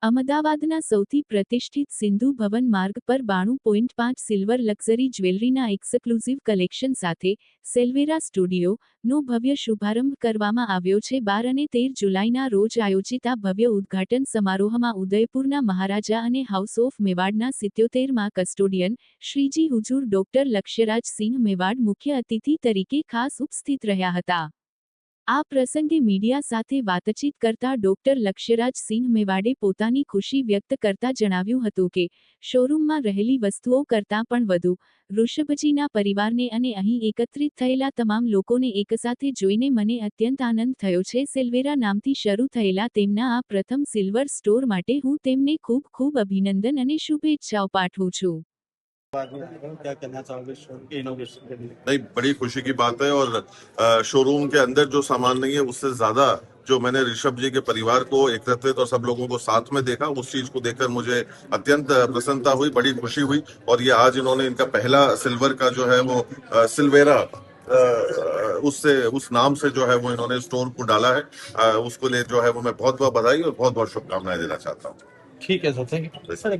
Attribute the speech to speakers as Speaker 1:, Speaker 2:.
Speaker 1: અમદાવાદના સૌથી પ્રતિષ્ઠિત સિંધુ ભવન માર્ગ પર 92.5 સિલ્વર લક્ઝરી જ્વેલરીના એક્સક્લુઝિવ કલેક્શન સાથે સેલ્વેરા સ્ટુડિયોનો ભવ્ય શુભારંભ કરવામાં આવ્યો છે। 12 અને 13 જુલાઈના રોજ આયોજિત આ ભવ્ય ઉદ્ઘાટન સમારોહમાં ઉદયપુરના મહારાજા અને હાઉસ ઓફ મેવાડના 77મા કસ્ટોડિયન શ્રીજી હુજુર ડોક્ટર લક્ષ્યરાજસિંહ મેવાડ મુખ્ય અતિથિ તરીકે ખાસ ઉપસ્થિત રહ્યા હતા। આ પ્રસંગે મીડિયા સાથે વાતચીત કરતા ડોક્ટર લક્ષ્યરાજસિંહ મેવાડે પોતાની ખુશી વ્યક્ત કરતા જણાવ્યું હતું કે શોરૂમમાં રહેલી વસ્તુઓ કરતાં પણ વધુ ઋષભજીના પરિવારને અને અહીં એકત્રિત થયેલા તમામ લોકોને એકસાથે જોઈને મને અત્યંત આનંદ થયો છે। સેલ્વેરા નામથી શરૂ થયેલા તેમના આ પ્રથમ સિલ્વર સ્ટોર માટે હું તેમને ખૂબ ખૂબ અભિનંદન અને શુભેચ્છાઓ પાઠવું છું।
Speaker 2: क्या कहना चाहोगे इनोवेशन के लिए?
Speaker 3: नहीं, बड़ी खुशी की बात है। और शोरूम के अंदर जो सामान नहीं है उससे ज्यादा जो मैंने ऋषभ जी के परिवार को एकत्रित और सब लोगों को साथ में देखा, उस चीज को देखकर मुझे अत्यंत प्रसन्नता हुई, बड़ी खुशी हुई। और ये आज इन्होंने इनका पहला सिल्वर का जो है वो सिल्वेरा उससे उस नाम से जो है वो इन्होंने स्टोर को डाला है, उसको लिए जो है वो मैं बहुत बहुत बधाई और बहुत बहुत शुभकामनाएं देना चाहता हूँ।
Speaker 2: ठीक है सर, थैंक यू सर।